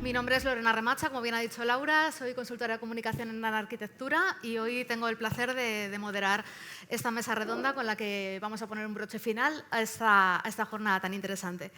Mi nombre es Lorena Remacha, como bien ha dicho Laura, soy consultora de comunicación en la arquitectura y hoy tengo el placer de moderar esta mesa redonda con la que vamos a poner un broche final a esta jornada tan interesante.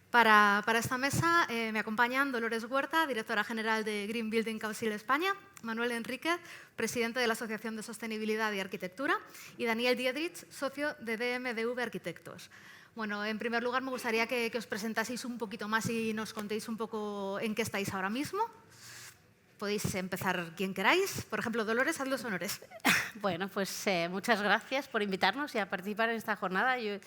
Para esta mesa me acompañan Dolores Huerta, directora general de Green Building Council España, Manuel Enríquez, presidente de la Asociación de Sostenibilidad y Arquitectura, y Daniel Diedrich, socio de DMDV Arquitectos. Bueno, en primer lugar, me gustaría que os presentaseis un poquito más y nos contéis un poco en qué estáis ahora mismo. Podéis empezar quien queráis. Por ejemplo, Dolores, haz los honores. Bueno, pues muchas gracias por invitarnos y a participar en esta jornada. Yo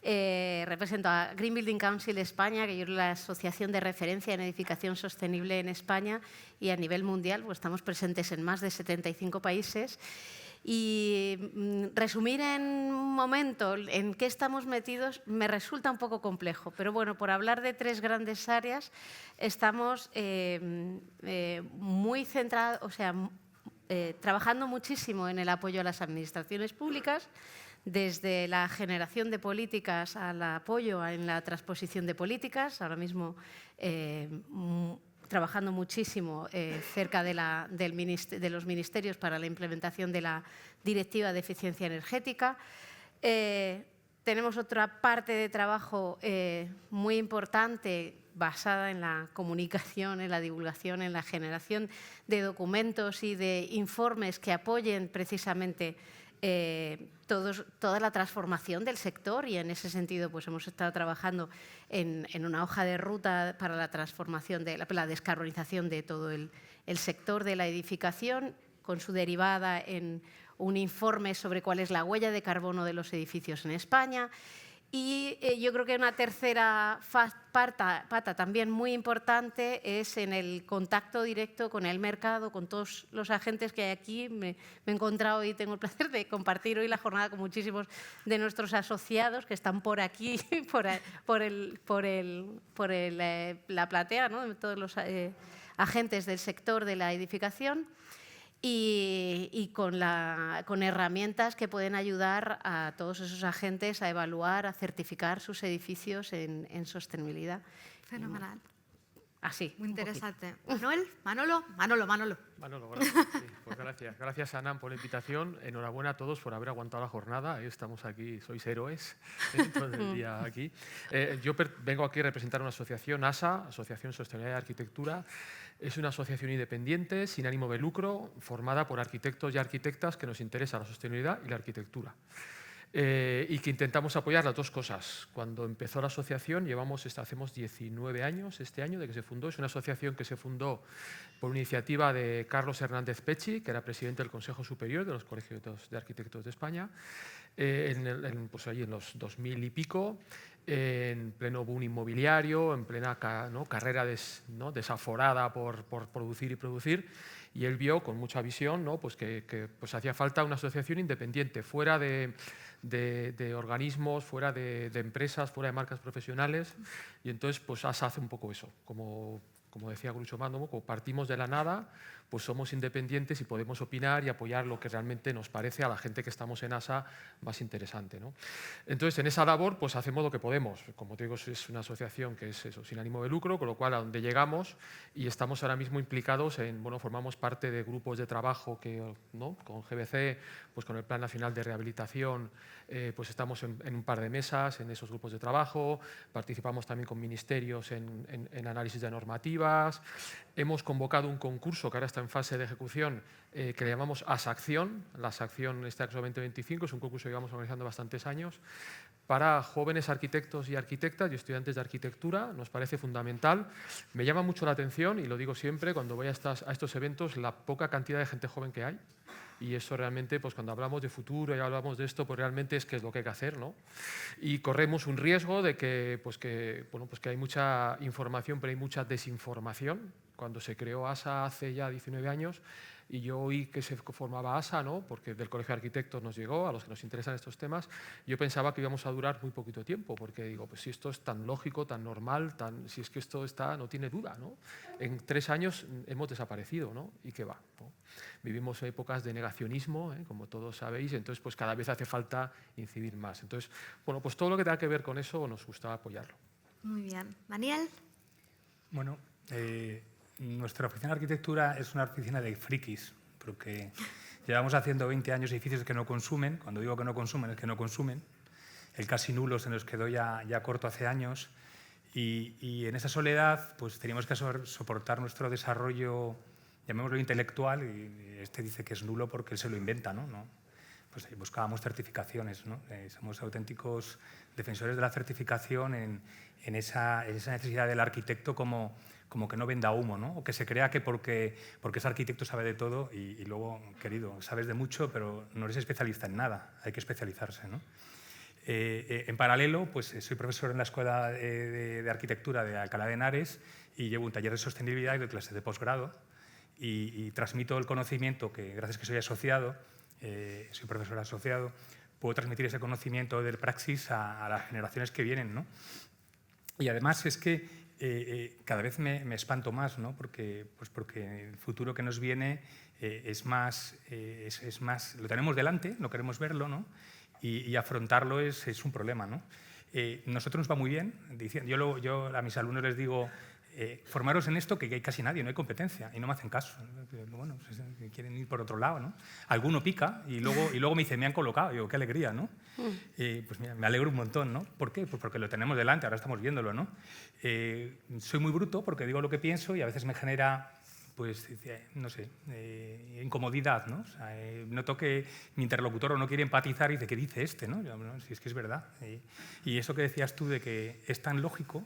represento a Green Building Council España, que es la asociación de referencia en edificación sostenible en España y a nivel mundial, pues estamos presentes en más de 75 países. Y resumir en un momento en qué estamos metidos me resulta un poco complejo, pero bueno, por hablar de tres grandes áreas, estamos muy centrados, trabajando muchísimo en el apoyo a las administraciones públicas, desde la generación de políticas al apoyo en la transposición de políticas. Ahora mismo trabajando muchísimo cerca de los ministerios para la implementación de la Directiva de Eficiencia Energética. Tenemos otra parte de trabajo muy importante basada en la comunicación, en la divulgación, en la generación de documentos y de informes que apoyen precisamente toda la transformación del sector, y en ese sentido pues hemos estado trabajando en una hoja de ruta para la transformación de la descarbonización de todo el sector de la edificación, con su derivada en un informe sobre cuál es la huella de carbono de los edificios en España. Y yo creo que una tercera pata también muy importante es en el contacto directo con el mercado, con todos los agentes que hay aquí. Me he encontrado y tengo el placer de compartir hoy la jornada con muchísimos de nuestros asociados que están por aquí, la platea, ¿no? Todos los agentes del sector de la edificación. Y con herramientas que pueden ayudar a todos esos agentes a evaluar, a certificar sus edificios en sostenibilidad. Fenomenal. Así. Muy interesante. Manuel, Manolo, gracias. Sí, pues gracias. Gracias, Ana, por la invitación. Enhorabuena a todos por haber aguantado la jornada. Estamos aquí, sois héroes todo el día aquí. Yo vengo aquí a representar una asociación, ASA, Asociación Sostenibilidad y Arquitectura. Es una asociación independiente, sin ánimo de lucro, formada por arquitectos y arquitectas que nos interesa la sostenibilidad y la arquitectura. Y que intentamos apoyar las dos cosas. Cuando empezó la asociación, hacemos 19 años este año de que se fundó. Es una asociación que se fundó por iniciativa de Carlos Hernández Pecci, que era presidente del Consejo Superior de los Colegios de Arquitectos de España, pues allí en los 2000 y pico, en pleno boom inmobiliario, en plena carrera desaforada por producir y producir. Y él vio con mucha visión, ¿no? Pues que pues hacía falta una asociación independiente, fuera de organismos, fuera de empresas, fuera de marcas profesionales. Y entonces pues ASA hace un poco eso, como decía Groucho Marx, ¿no? Como partimos de la nada, pues somos independientes y podemos opinar y apoyar lo que realmente nos parece a la gente que estamos en ASA más interesante, ¿no? Entonces, en esa labor pues hacemos lo que podemos. Como te digo, es una asociación que es eso, sin ánimo de lucro, con lo cual a donde llegamos, y estamos ahora mismo implicados formamos parte de grupos de trabajo ¿no? Con GBC, pues con el Plan Nacional de Rehabilitación, pues estamos en un par de mesas en esos grupos de trabajo, participamos también con ministerios en análisis de normativas. Hemos convocado un concurso que ahora está en fase de ejecución, que le llamamos ASAcción. La ASAcción Exo 2025 es un concurso que llevamos organizando bastantes años para jóvenes arquitectos y arquitectas y estudiantes de arquitectura. Nos parece fundamental. Me llama mucho la atención, y lo digo siempre cuando voy a estos eventos, la poca cantidad de gente joven que hay. Y eso realmente, pues cuando hablamos de futuro y hablamos de esto, pues realmente es que es lo que hay que hacer, ¿no? Y corremos un riesgo de que hay mucha información, pero hay mucha desinformación. Cuando se creó ASA hace ya 19 años, y yo oí que se formaba ASA, ¿no? Porque del Colegio de Arquitectos nos llegó, a los que nos interesan estos temas, yo pensaba que íbamos a durar muy poquito tiempo, porque digo, pues si esto es tan lógico, tan normal, si es que esto no tiene duda, ¿no? En 3 años hemos desaparecido, ¿no? ¿Y qué va, ¿no? Vivimos épocas de negacionismo, como todos sabéis, entonces pues cada vez hace falta incidir más. Entonces, bueno, pues todo lo que tenga que ver con eso nos gusta apoyarlo. Muy bien. Daniel. Bueno, nuestra oficina de arquitectura es una oficina de frikis, porque llevamos haciendo 20 años edificios que no consumen. Cuando digo que no consumen, es que no consumen. El casi nulo se nos quedó ya corto hace años. Y en esa soledad pues teníamos que soportar nuestro desarrollo, llamémoslo intelectual, y este dice que es nulo porque él se lo inventa, ¿no? Pues buscábamos certificaciones, ¿no? Somos auténticos defensores de la certificación en esa necesidad del arquitecto como que no venda humo, ¿no? O que se crea que porque es arquitecto sabe de todo y luego, querido, sabes de mucho, pero no eres especialista en nada, hay que especializarse, ¿no? En paralelo, pues soy profesor en la Escuela de Arquitectura de Alcalá de Henares y llevo un taller de sostenibilidad y doy clases de posgrado y transmito el conocimiento que, gracias que soy asociado, soy profesor asociado, puedo transmitir ese conocimiento del praxis a las generaciones que vienen, ¿no? Y además es que cada vez me espanto más, ¿no? Porque el futuro que nos viene es más, lo tenemos delante, no queremos verlo, ¿no? Y afrontarlo es un problema, ¿no? Nosotros nos va muy bien. Yo a mis alumnos les digo, formaros en esto, que hay casi nadie, no hay competencia, y no me hacen caso. Bueno, quieren ir por otro lado, ¿no? Alguno pica y luego me dice, me han colocado. Y digo, qué alegría, ¿no? Pues mira, me alegro un montón, ¿no? ¿Por qué? Pues porque lo tenemos delante, ahora estamos viéndolo, ¿no? Soy muy bruto porque digo lo que pienso y a veces me genera, pues, no sé, incomodidad, ¿no? O sea, noto que mi interlocutor no quiere empatizar y dice, ¿qué dice este, no? Si es que es verdad. Y eso que decías tú de que es tan lógico,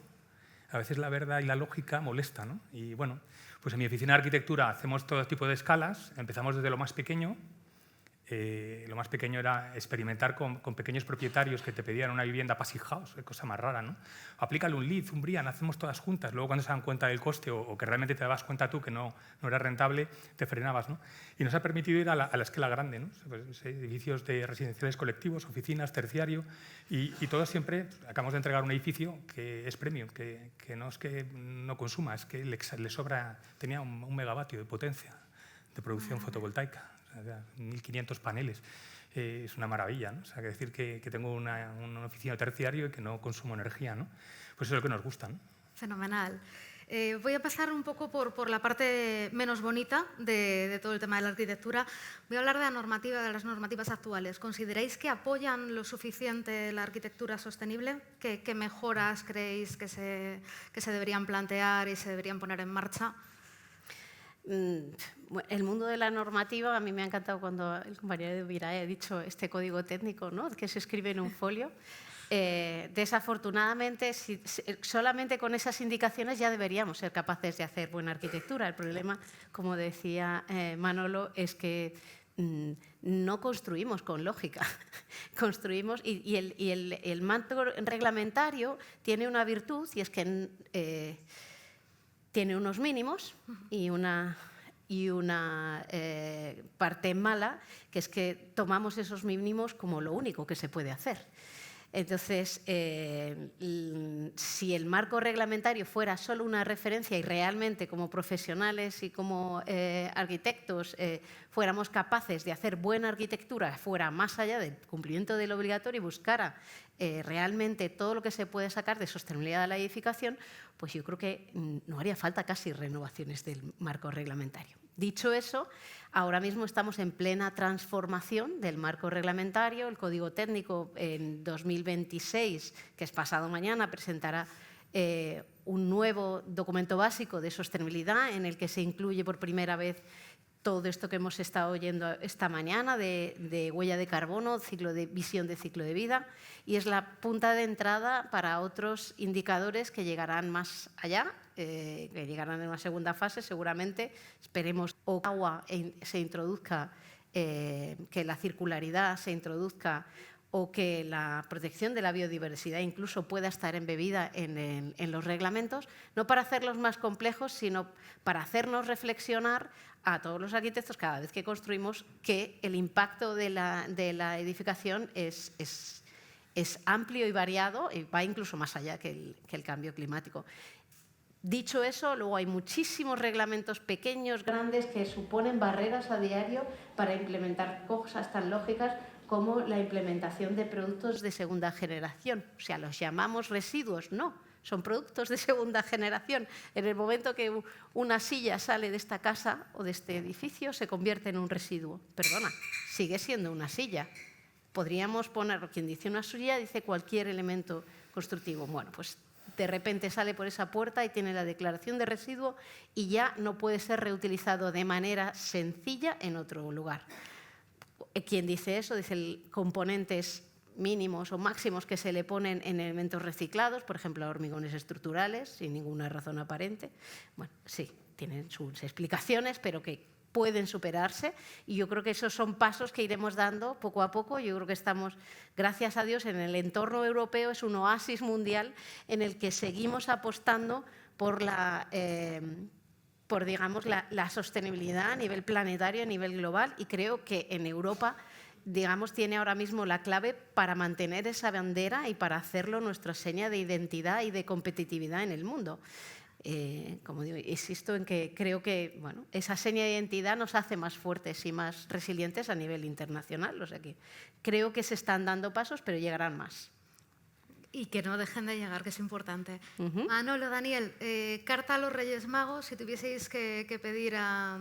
a veces la verdad y la lógica molesta, ¿no? Y bueno, pues en mi oficina de arquitectura hacemos todo tipo de escalas, empezamos desde lo más pequeño. Lo más pequeño era experimentar con pequeños propietarios que te pedían una vivienda passive house, qué cosa más rara, ¿no? Aplícale un LEED, un BREEAM, hacemos todas juntas. Luego cuando se dan cuenta del coste o que realmente te dabas cuenta tú que no era rentable, te frenabas, ¿no? Y nos ha permitido ir a la escala grande, ¿no? Pues, edificios de residenciales colectivos, oficinas, terciario, y todos siempre acabamos de entregar un edificio que es premium, que no es que no consuma, es que le sobra, tenía un megavatio de potencia de producción fotovoltaica. 1.500 paneles, es una maravilla, ¿no? O sea, que decir que tengo una oficina terciario y que no consumo energía, ¿no? Pues eso es lo que nos gusta, ¿no? Fenomenal. Voy a pasar un poco por la parte menos bonita de todo el tema de la arquitectura. Voy a hablar de la normativa, de las normativas actuales. ¿Consideráis que apoyan lo suficiente la arquitectura sostenible? ¿Qué mejoras creéis que se deberían plantear y se deberían poner en marcha? El mundo de la normativa, a mí me ha encantado cuando el compañero de Virae ha dicho este código técnico, ¿no? Que se escribe en un folio. Desafortunadamente, solamente con esas indicaciones ya deberíamos ser capaces de hacer buena arquitectura. El problema, como decía Manolo, es que no construimos con lógica. Construimos y el marco reglamentario tiene una virtud y es que tiene unos mínimos y una parte mala, que es que tomamos esos mínimos como lo único que se puede hacer. Entonces, si el marco reglamentario fuera solo una referencia y realmente como profesionales y como arquitectos fuéramos capaces de hacer buena arquitectura, fuera más allá del cumplimiento del obligatorio y buscara realmente todo lo que se puede sacar de sostenibilidad de la edificación, pues yo creo que no haría falta casi renovaciones del marco reglamentario. Dicho eso, ahora mismo estamos en plena transformación del marco reglamentario. El Código Técnico en 2026, que es pasado mañana, presentará un nuevo documento básico de sostenibilidad en el que se incluye por primera vez todo esto que hemos estado oyendo esta mañana de huella de carbono, visión de ciclo de vida, y es la punta de entrada para otros indicadores que llegarán más allá, que llegarán en una segunda fase seguramente. Esperemos que el agua se introduzca, que la circularidad se introduzca o que la protección de la biodiversidad incluso pueda estar embebida en los reglamentos, no para hacerlos más complejos, sino para hacernos reflexionar a todos los arquitectos cada vez que construimos que el impacto de la edificación es amplio y variado y va incluso más allá que el cambio climático. Dicho eso, luego hay muchísimos reglamentos pequeños, grandes, que suponen barreras a diario para implementar cosas tan lógicas como la implementación de productos de segunda generación. O sea, los llamamos residuos, no, son productos de segunda generación. En el momento que una silla sale de esta casa o de este edificio, se convierte en un residuo. Perdona, sigue siendo una silla. Podríamos poner, quien dice una silla, dice cualquier elemento constructivo. Bueno, pues de repente sale por esa puerta y tiene la declaración de residuo y ya no puede ser reutilizado de manera sencilla en otro lugar. Quien dice eso dice componentes mínimos o máximos que se le ponen en elementos reciclados, por ejemplo, a hormigones estructurales, sin ninguna razón aparente. Bueno, sí, tienen sus explicaciones, pero que pueden superarse, y yo creo que esos son pasos que iremos dando poco a poco. Yo creo que estamos, gracias a Dios, en el entorno europeo, es un oasis mundial en el que seguimos apostando por digamos, la sostenibilidad a nivel planetario, a nivel global, y creo que en Europa, digamos, tiene ahora mismo la clave para mantener esa bandera y para hacerlo nuestra seña de identidad y de competitividad en el mundo. Como digo, insisto en que creo que bueno, esa seña de identidad nos hace más fuertes y más resilientes a nivel internacional. O sea que creo que se están dando pasos, pero llegarán más. Y que no dejen de llegar, que es importante. Manolo, Daniel, carta a los Reyes Magos, si tuvieseis que pedir a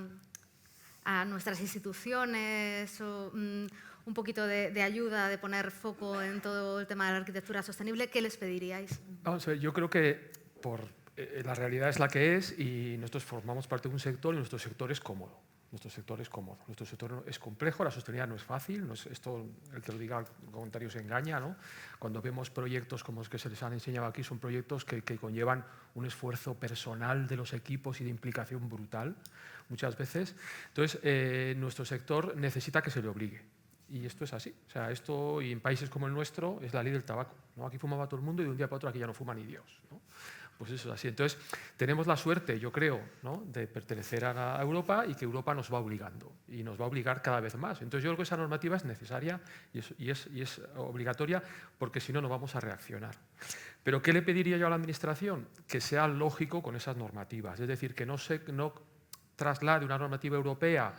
nuestras instituciones o, un poquito de ayuda, de poner foco en todo el tema de la arquitectura sostenible, ¿qué les pediríais? Vamos a ver, yo creo que la realidad es la que es y nosotros formamos parte de un sector y nuestro sector es cómodo. Nuestro sector es complejo, la sostenibilidad no es fácil, esto el que lo diga al contrario se engaña, ¿no? Cuando vemos proyectos como los que se les han enseñado aquí, son proyectos que conllevan un esfuerzo personal de los equipos y de implicación brutal, muchas veces. Entonces, nuestro sector necesita que se le obligue. Y esto es así. O sea, esto, y en países como el nuestro, es la ley del tabaco, ¿no? Aquí fumaba todo el mundo y de un día para otro aquí ya no fuma ni Dios, ¿no? Pues eso es así. Entonces, tenemos la suerte, yo creo, ¿no?, de pertenecer a Europa y que Europa nos va obligando y nos va a obligar cada vez más. Entonces, yo creo que esa normativa es necesaria y es obligatoria porque si no, no vamos a reaccionar. Pero, ¿qué le pediría yo a la Administración? Que sea lógico con esas normativas. Es decir, que no traslade una normativa europea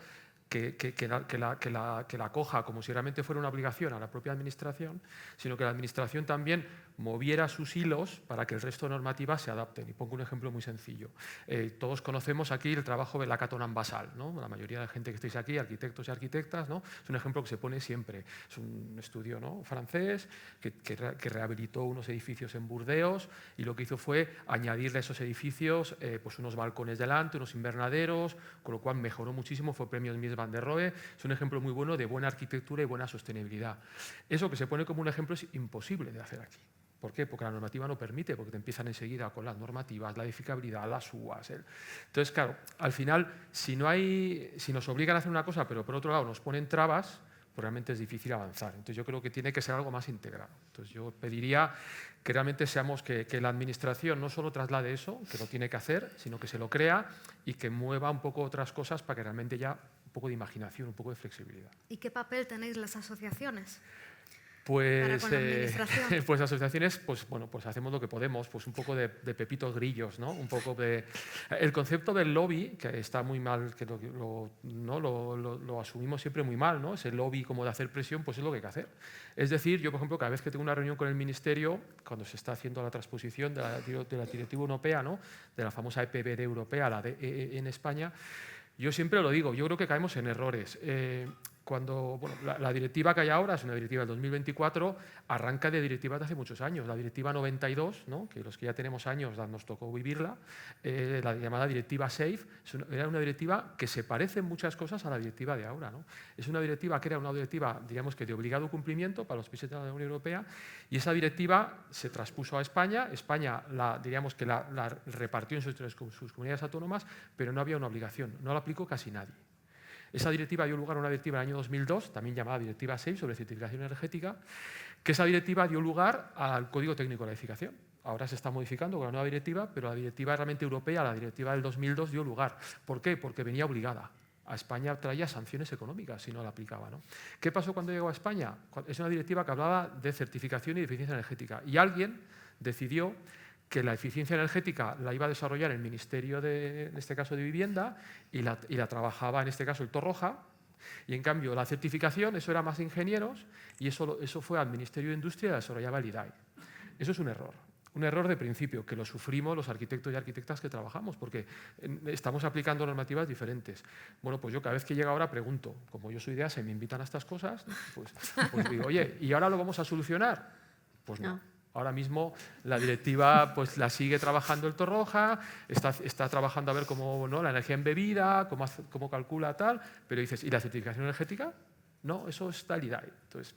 que la coja como si realmente fuera una obligación a la propia Administración, sino que la Administración también moviera sus hilos para que el resto de normativas se adapten. Y pongo un ejemplo muy sencillo. Todos conocemos aquí el trabajo de la Catonam-Basal, ¿no? La mayoría de la gente que estáis aquí, arquitectos y arquitectas, ¿no? Es un ejemplo que se pone siempre. Es un estudio, ¿no?, francés que rehabilitó unos edificios en Burdeos y lo que hizo fue añadirle a esos edificios pues unos balcones delante, unos invernaderos, con lo cual mejoró muchísimo, fue premio Mies van der Rohe. Es un ejemplo muy bueno de buena arquitectura y buena sostenibilidad. Eso que se pone como un ejemplo es imposible de hacer aquí. ¿Por qué? Porque la normativa no permite, porque te empiezan enseguida con las normativas, la edificabilidad, las UAS. Entonces, claro, al final, si nos obligan a hacer una cosa, pero por otro lado nos ponen trabas, pues realmente es difícil avanzar. Entonces, yo creo que tiene que ser algo más integrado. Entonces, yo pediría que realmente seamos que la Administración no solo traslade eso, que lo tiene que hacer, sino que se lo crea y que mueva un poco otras cosas para que realmente ya un poco de imaginación, un poco de flexibilidad. ¿Y qué papel tenéis las asociaciones? Pues, con la administración. pues asociaciones, pues bueno, pues hacemos lo que podemos, pues un poco de pepitos grillos, ¿no? Un poco de el concepto del lobby, que está muy mal, que lo asumimos siempre muy mal, ¿no? Ese lobby como de hacer presión, pues es lo que hay que hacer. Es decir, yo por ejemplo, cada vez que tengo una reunión con el Ministerio, cuando se está haciendo la transposición de la Directiva Europea, ¿no?, de la famosa EPBD europea, la de en España, yo siempre lo digo, yo creo que caemos en errores. La directiva que hay ahora es una directiva del 2024, arranca de directivas de hace muchos años. La directiva 92, ¿no?, que los que ya tenemos años nos tocó vivirla, la llamada directiva SAFE, era una directiva que se parece en muchas cosas a la directiva de ahora, ¿no? Es una directiva que era una directiva, diríamos que de obligado cumplimiento para los países de la Unión Europea, y esa directiva se transpuso a España. España diríamos que la repartió en sus comunidades autónomas, pero no había una obligación, no la aplicó casi nadie. Esa directiva dio lugar a una directiva en el año 2002, también llamada Directiva 6 sobre certificación energética, que esa directiva dio lugar al Código Técnico de la Edificación. Ahora se está modificando con la nueva directiva, pero la directiva realmente europea, la directiva del 2002, dio lugar. ¿Por qué? Porque venía obligada. A España traía sanciones económicas si no la aplicaba, ¿no? ¿Qué pasó cuando llegó a España? Es una directiva que hablaba de certificación y de eficiencia energética. Y alguien decidió que la eficiencia energética la iba a desarrollar el Ministerio, en este caso de Vivienda, y la trabajaba, en este caso, el Torroja, y en cambio la certificación, eso era más ingenieros, y eso fue al Ministerio de Industria y la desarrollaba el IDAE. Eso es un error. un error de principio, que lo sufrimos los arquitectos y arquitectas que trabajamos, porque estamos aplicando normativas diferentes. Bueno, pues yo cada vez que llega ahora pregunto, como yo soy de ASE, me invitan a estas cosas, pues digo, oye, ¿y ahora lo vamos a solucionar? Pues no. Ahora mismo la directiva pues, la sigue trabajando el Torroja, está trabajando a ver cómo, ¿no?, la energía embebida, cómo calcula tal, pero dices, ¿y la certificación energética? No, eso es tal y tal. Entonces,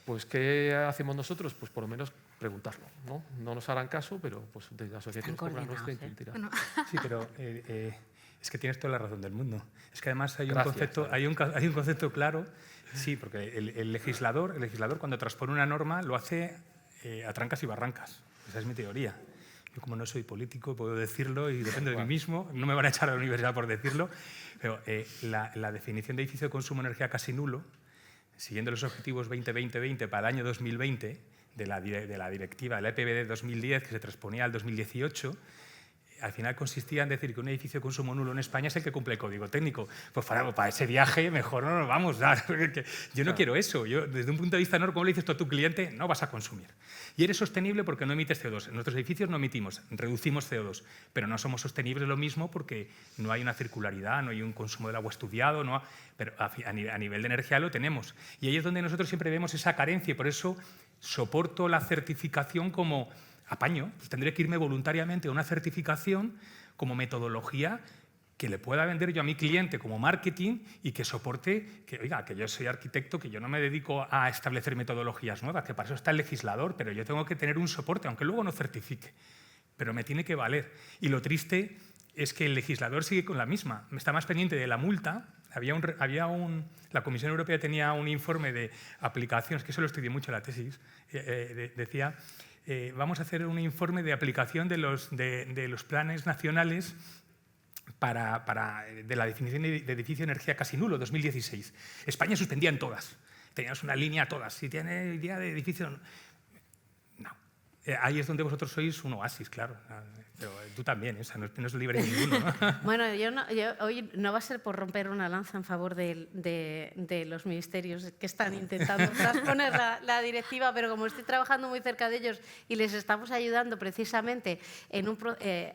pues, ¿qué hacemos nosotros? Pues por lo menos preguntarlo, ¿no? No nos harán caso, pero pues desde asociaciones como la nuestra intentarán. Sí, pero es que tienes toda la razón del mundo. Es que además hay un concepto claro, sí, porque el legislador cuando transpone una norma lo hace a trancas y barrancas. Esa es mi teoría. Yo, como no soy político, puedo decirlo y depende de mí mismo. No me van a echar a la universidad por decirlo. Pero la definición de edificio de consumo de energía casi nulo, siguiendo los objetivos 20-20-20 para el año 2020 de la directiva, la EPBD 2010, que se transponía al 2018, al final consistía en decir que un edificio de consumo nulo en España es el que cumple el código técnico. Pues para ese viaje mejor no nos vamos. Yo no quiero eso. Yo, desde un punto de vista, ¿cómo le dices tú a tu cliente? No vas a consumir. Y eres sostenible porque no emites CO2. En nuestros edificios no emitimos, reducimos CO2, pero no somos sostenibles lo mismo porque no hay una circularidad, no hay un consumo del agua estudiado, pero a nivel de energía lo tenemos. Y ahí es donde nosotros siempre vemos esa carencia y por eso soporto la certificación como apaño. Pues tendré que irme voluntariamente a una certificación como metodología que le pueda vender yo a mi cliente como marketing y que soporte que, oiga, que yo soy arquitecto, que yo no me dedico a establecer metodologías nuevas, que para eso está el legislador, pero yo tengo que tener un soporte, aunque luego no certifique, pero me tiene que valer. Y lo triste es que el legislador sigue con la misma, está más pendiente de la multa. La Comisión Europea tenía un informe de aplicaciones, que eso lo estudié mucho en la tesis, decía, vamos a hacer un informe de aplicación de los planes nacionales de la definición de edificio de energía casi nulo, 2016. España suspendía en todas. Teníamos una línea a todas. Si tiene idea de edificio... No. Ahí es donde vosotros sois un oasis, claro. Pero tú también, no es libre ninguno, ¿no? Bueno, hoy no va a ser por romper una lanza en favor de los ministerios que están intentando transponer la directiva, pero como estoy trabajando muy cerca de ellos y les estamos ayudando precisamente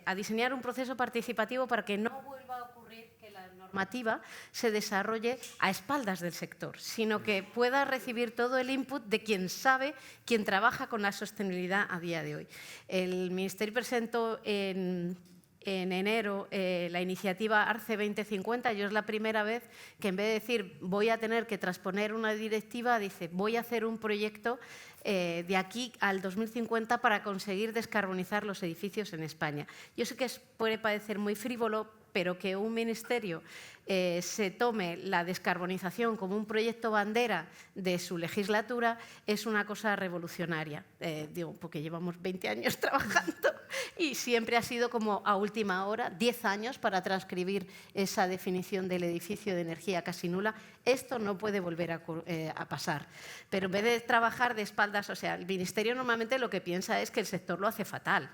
a diseñar un proceso participativo para que no vuelva a ocurrir que la normativa se desarrolle a espaldas del sector, sino que pueda recibir todo el input de quien sabe, quien trabaja con la sostenibilidad a día de hoy. El Ministerio presentó en enero la iniciativa ARCE 2050. Yo es la primera vez que en vez de decir voy a tener que transponer una directiva, dice voy a hacer un proyecto de aquí al 2050 para conseguir descarbonizar los edificios en España. Yo sé que puede parecer muy frívolo, pero que un ministerio se tome la descarbonización como un proyecto bandera de su legislatura es una cosa revolucionaria. Digo, porque llevamos 20 años trabajando y siempre ha sido como a última hora, 10 años para transcribir esa definición del edificio de energía casi nula. Esto no puede volver a pasar. Pero en vez de trabajar de espaldas, o sea, el ministerio normalmente lo que piensa es que el sector lo hace fatal,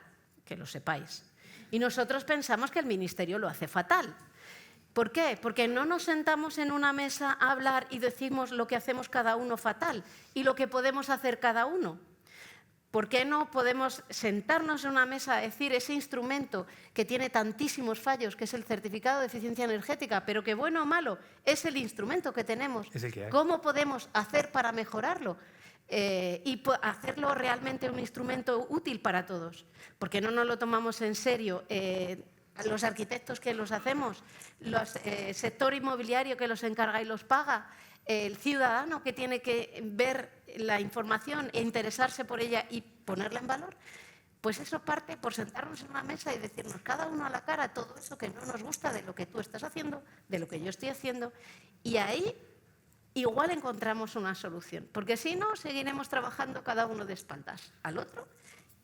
que lo sepáis. Y nosotros pensamos que el ministerio lo hace fatal. ¿Por qué? Porque no nos sentamos en una mesa a hablar y decimos lo que hacemos cada uno fatal y lo que podemos hacer cada uno. ¿Por qué no podemos sentarnos en una mesa a decir ese instrumento que tiene tantísimos fallos, que es el certificado de eficiencia energética, pero que bueno o malo es el instrumento que tenemos? Es el que hay. ¿Cómo podemos hacer para mejorarlo? Y hacerlo realmente un instrumento útil para todos, porque no nos lo tomamos en serio los arquitectos que los hacemos, el sector inmobiliario que los encarga y los paga, el ciudadano que tiene que ver la información e interesarse por ella y ponerla en valor. Pues eso parte por sentarnos en una mesa y decirnos cada uno a la cara todo eso que no nos gusta de lo que tú estás haciendo, de lo que yo estoy haciendo, y ahí igual encontramos una solución, porque si no, seguiremos trabajando cada uno de espaldas al otro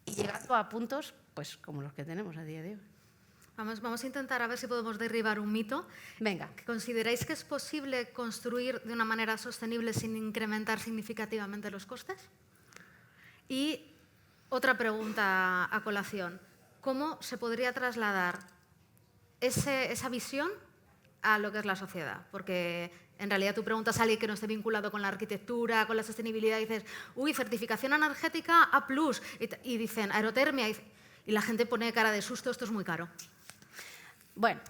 y llegando a puntos pues, como los que tenemos a día de hoy. Vamos a intentar a ver si podemos derribar un mito. Venga. ¿Consideráis que es posible construir de una manera sostenible sin incrementar significativamente los costes? Y otra pregunta a colación. ¿Cómo se podría trasladar esa visión a lo que es la sociedad, porque en realidad tú preguntas a alguien que no esté vinculado con la arquitectura, con la sostenibilidad, y dices, uy, certificación energética A+, y dicen aerotermia, y la gente pone cara de susto, esto es muy caro. Bueno,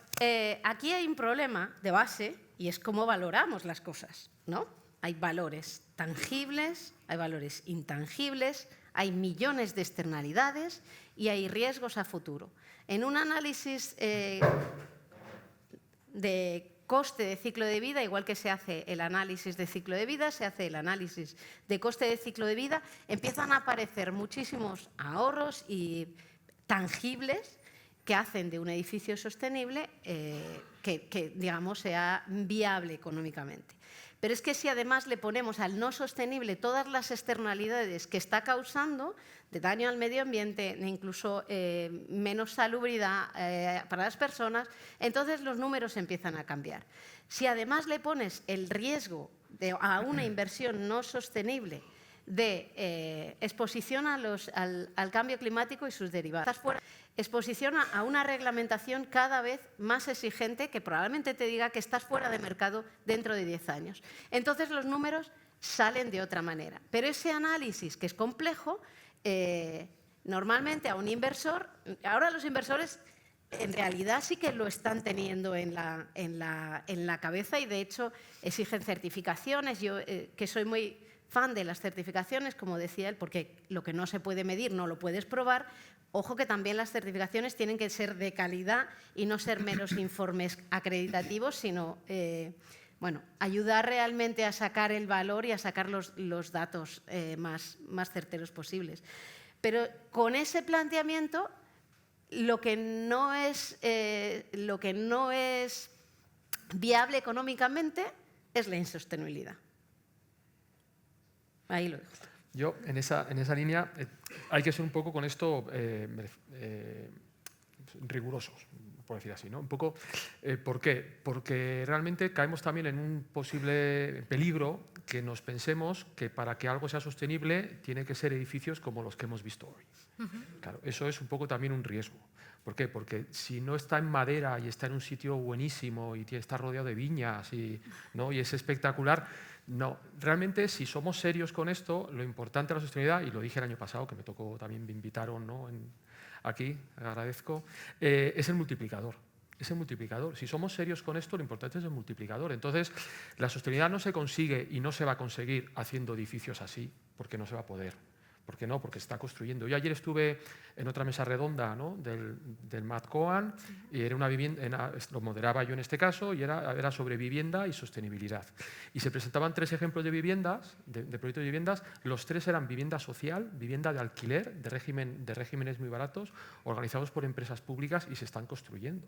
aquí hay un problema de base y es cómo valoramos las cosas, ¿no? Hay valores tangibles, hay valores intangibles, hay millones de externalidades y hay riesgos a futuro. En un análisis de coste de ciclo de vida, igual que se hace el análisis de ciclo de vida, se hace el análisis de coste de ciclo de vida, empiezan a aparecer muchísimos ahorros y tangibles que hacen de un edificio sostenible que, digamos, sea viable económicamente. Pero es que si además le ponemos al no sostenible todas las externalidades que está causando, de daño al medio ambiente, e incluso menos salubridad para las personas, entonces los números empiezan a cambiar. Si además le pones el riesgo a una inversión no sostenible de exposición al cambio climático y sus derivados, exposición a una reglamentación cada vez más exigente que probablemente te diga que estás fuera de mercado dentro de 10 años. Entonces los números salen de otra manera. Pero ese análisis, que es complejo, normalmente a un inversor, ahora los inversores en realidad sí que lo están teniendo en la cabeza y de hecho exigen certificaciones. Yo que soy muy fan de las certificaciones, como decía él, porque lo que no se puede medir no lo puedes probar. Ojo que también las certificaciones tienen que ser de calidad y no ser meros informes acreditativos, sino bueno, ayudar realmente a sacar el valor y a sacar los datos más certeros posibles. Pero con ese planteamiento, lo que no es viable económicamente es la insostenibilidad. Ahí lo dejo. Yo, en esa línea, hay que ser un poco con esto rigurosos, por decir así, ¿no? Un poco, ¿por qué? Porque realmente caemos también en un posible peligro que nos pensemos que para que algo sea sostenible tiene que ser edificios como los que hemos visto hoy. Claro, eso es un poco también un riesgo. ¿Por qué? Porque si no está en madera y está en un sitio buenísimo y está rodeado de viñas ¿no? y es espectacular, no. Realmente, si somos serios con esto, lo importante de la sostenibilidad, y lo dije el año pasado, que me tocó también, me invitaron, ¿no? Aquí, agradezco, es el multiplicador. Es el multiplicador. Si somos serios con esto, lo importante es el multiplicador. Entonces, la sostenibilidad no se consigue y no se va a conseguir haciendo edificios así, porque no se va a poder. ¿Por qué no? Porque se está construyendo. Yo ayer estuve en otra mesa redonda, ¿no? del MatCoan, y era una vivienda, lo moderaba yo en este caso, y era sobre vivienda y sostenibilidad. Y se presentaban 3 ejemplos de viviendas, de proyectos de viviendas. Los 3 eran vivienda social, vivienda de alquiler, de regímenes muy baratos, organizados por empresas públicas y se están construyendo.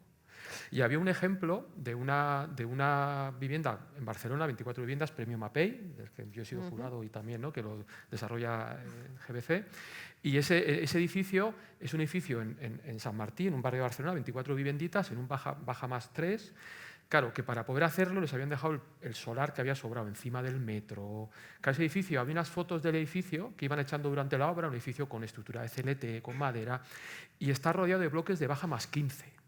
Y había un ejemplo de una vivienda en Barcelona, 24 viviendas, premio MAPEI, del que yo he sido jurado y también, ¿no? que lo desarrolla GBC. Y ese edificio es un edificio en San Martín, en un barrio de Barcelona, 24 vivienditas, en un baja más 3. Claro, que para poder hacerlo les habían dejado el solar que había sobrado encima del metro. Cada ese edificio, había unas fotos del edificio que iban echando durante la obra, un edificio con estructura de CLT, con madera, y está rodeado de bloques de baja más 15.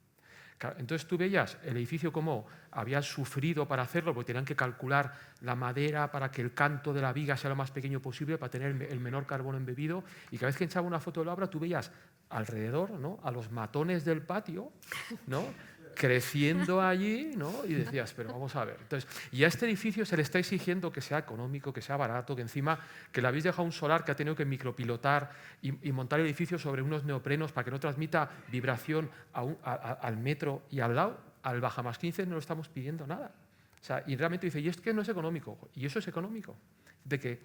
Entonces tú veías el edificio como había sufrido para hacerlo, porque tenían que calcular la madera para que el canto de la viga sea lo más pequeño posible, para tener el menor carbono embebido, y cada vez que echaba una foto de la obra tú veías alrededor, ¿no? a los matones del patio, ¿no? creciendo allí, ¿no? y decías, pero vamos a ver. Entonces, y a este edificio se le está exigiendo que sea económico, que sea barato, que encima que le habéis dejado un solar que ha tenido que micropilotar y montar el edificio sobre unos neoprenos para que no transmita vibración al metro, y al lado, al baja más 15, no le estamos pidiendo nada. O sea, y realmente dice, y es que no es económico, y eso es económico. De que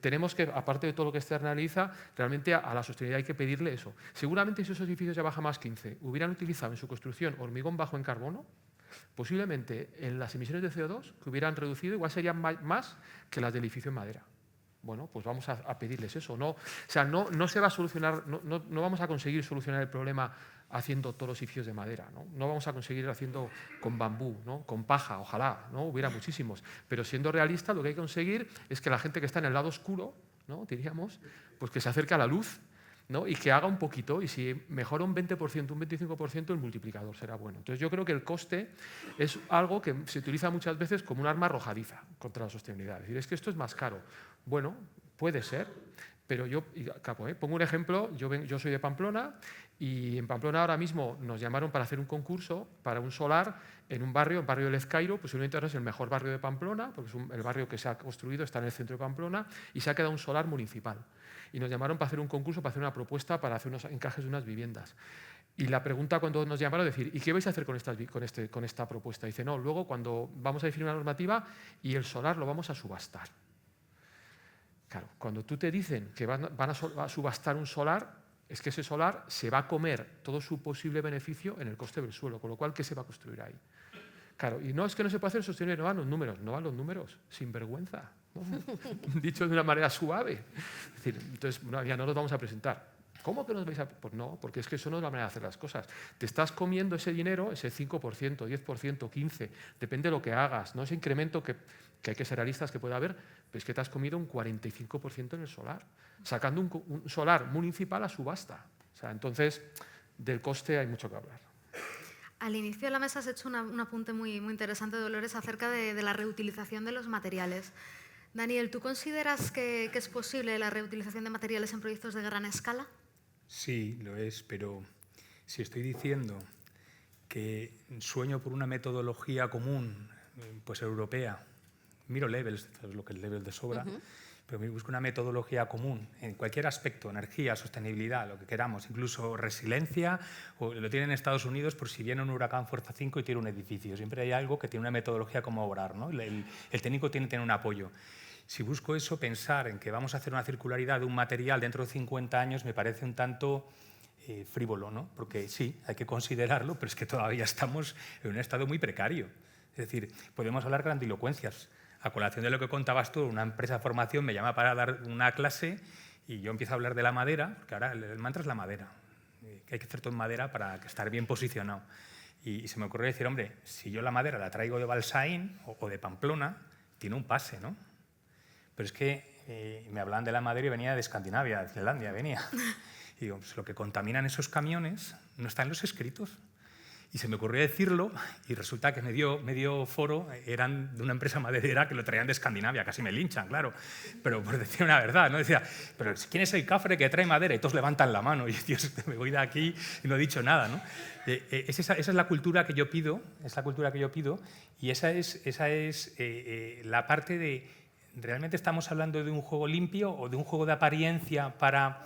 tenemos que, aparte de todo lo que externaliza, realmente a la sostenibilidad hay que pedirle eso. Seguramente si esos edificios de baja más 15 hubieran utilizado en su construcción hormigón bajo en carbono, posiblemente en las emisiones de CO2 que hubieran reducido igual serían más que las del edificio en madera. Bueno, pues vamos a pedirles eso. No, o sea, no se va a solucionar, no vamos a conseguir solucionar el problema haciendo todos los edificios de madera, no vamos a conseguir haciendo con bambú, ¿no? con paja, ojalá, ¿no? hubiera muchísimos, pero siendo realista lo que hay que conseguir es que la gente que está en el lado oscuro, ¿no? diríamos, pues que se acerque a la luz ¿no? Y que haga un poquito, y si mejora un 20%, un 25%, el multiplicador será bueno. Entonces yo creo que el coste es algo que se utiliza muchas veces como un arma arrojadiza contra la sostenibilidad. Es decir, es que esto es más caro. Bueno, puede ser, pero yo pongo un ejemplo. Yo soy de Pamplona y en Pamplona ahora mismo nos llamaron para hacer un concurso para un solar en un barrio, el barrio de Lezcairo, posiblemente ahora es el mejor barrio de Pamplona, porque es el barrio que se ha construido, está en el centro de Pamplona, y se ha quedado un solar municipal. Y nos llamaron para hacer un concurso, para hacer una propuesta, para hacer unos encajes de unas viviendas. Y la pregunta cuando nos llamaron es decir, ¿y qué vais a hacer con esta propuesta? Dice, no, luego cuando vamos a definir una normativa y el solar lo vamos a subastar. Claro, cuando tú te dicen que van a subastar un solar, es que ese solar se va a comer todo su posible beneficio en el coste del suelo, con lo cual, ¿qué se va a construir ahí? Claro, y no es que no se pueda hacer sostenible, no van los números, sin vergüenza, ¿no? Dicho de una manera suave. Es decir, entonces, ya no los vamos a presentar. ¿Cómo que nos vais a...? Pues no, porque es que eso no es la manera de hacer las cosas. Te estás comiendo ese dinero, ese 5%, 10%, 15%, depende de lo que hagas, ¿no? Ese incremento que hay que ser realistas que puede haber, pero es que te has comido un 45% en el solar, sacando un solar municipal a subasta. O sea, entonces, del coste hay mucho que hablar. Al inicio de la mesa has hecho un apunte muy interesante, Dolores, acerca de la reutilización de los materiales. Daniel, ¿tú consideras que es posible la reutilización de materiales en proyectos de gran escala? Sí, lo es, pero si estoy diciendo que sueño por una metodología común, pues europea, miro levels, es lo que es level de sobra, pero me busco una metodología común en cualquier aspecto, energía, sostenibilidad, lo que queramos, incluso resiliencia, o lo tienen en Estados Unidos por si viene un huracán fuerza 5 y tira un edificio. Siempre hay algo que tiene una metodología como obrar, ¿no? El técnico tiene que tener un apoyo. Si busco eso, pensar en que vamos a hacer una circularidad de un material dentro de 50 años me parece un tanto frívolo, ¿no? Porque sí, hay que considerarlo, pero es que todavía estamos en un estado muy precario. Es decir, podemos hablar grandilocuencias. A colación de lo que contabas tú, una empresa de formación me llama para dar una clase y yo empiezo a hablar de la madera, porque ahora el mantra es la madera, que hay que hacer todo en madera para estar bien posicionado. Y se me ocurrió decir, hombre, si yo la madera la traigo de Balsaín o de Pamplona, tiene un pase, ¿no? Pero es que me hablaban de la madera y venía de Escandinavia, de Finlandia, venía. Y digo, pues lo que contaminan esos camiones no está en los escritos. Y se me ocurrió decirlo y resulta que medio foro eran de una empresa maderera que lo traían de Escandinavia, casi me linchan, claro. Pero por decir una verdad, ¿no? Decía, pero ¿quién es el cafre que trae madera? Y todos levantan la mano y Dios, me voy de aquí y no he dicho nada, ¿no? Esa es la cultura que yo pido, y esa es la parte de... ¿Realmente estamos hablando de un juego limpio o de un juego de apariencia para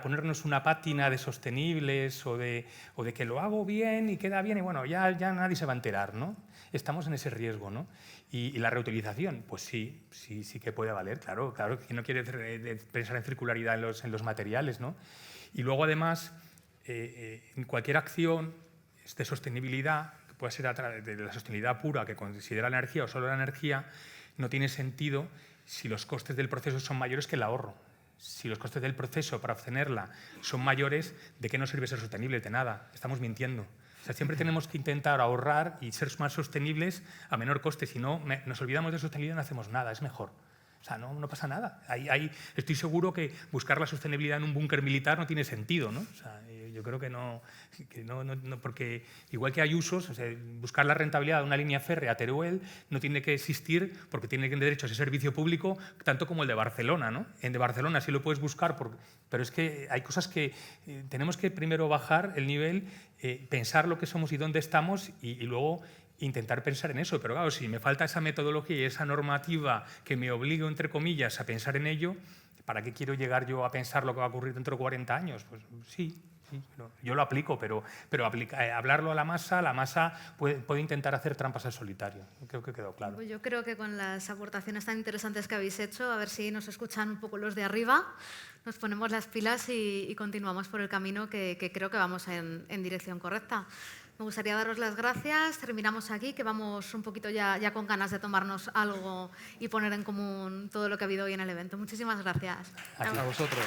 ponernos una pátina de sostenibles o de que lo hago bien y queda bien y bueno, ya nadie se va a enterar, ¿no? Estamos en ese riesgo, ¿no? Y la reutilización, pues sí que puede valer, claro, que no quiere pensar en circularidad en los materiales, ¿no? Y luego, además, en cualquier acción de sostenibilidad, que pueda ser a través de la sostenibilidad pura, que considera la energía o solo la energía, no tiene sentido si los costes del proceso son mayores que el ahorro. Si los costes del proceso para obtenerla son mayores, ¿de qué nos sirve ser sostenible? De nada, estamos mintiendo. O sea, siempre tenemos que intentar ahorrar y ser más sostenibles a menor coste. Si no, nos olvidamos de sostenibilidad y no hacemos nada, es mejor. O sea, no pasa nada. Estoy seguro que buscar la sostenibilidad en un búnker militar no tiene sentido, ¿no? O sea, yo creo que no, porque igual que hay usos, o sea, buscar la rentabilidad de una línea férrea a Teruel no tiene que existir porque tiene derecho a ese servicio público tanto como el de Barcelona, ¿no? En de Barcelona sí lo puedes buscar, pero es que hay cosas que tenemos que primero bajar el nivel, pensar lo que somos y dónde estamos y luego intentar pensar en eso. Pero claro, si me falta esa metodología y esa normativa que me obligue, entre comillas, a pensar en ello, ¿para qué quiero llegar yo a pensar lo que va a ocurrir dentro de 40 años? Pues sí, yo lo aplico, pero hablarlo a la masa puede intentar hacer trampas al solitario. Creo que quedó claro. Pues yo creo que con las aportaciones tan interesantes que habéis hecho, a ver si nos escuchan un poco los de arriba, nos ponemos las pilas y continuamos por el camino que creo que vamos en dirección correcta. Me gustaría daros las gracias. Terminamos aquí, que vamos un poquito ya con ganas de tomarnos algo y poner en común todo lo que ha habido hoy en el evento. Muchísimas gracias. A vosotros.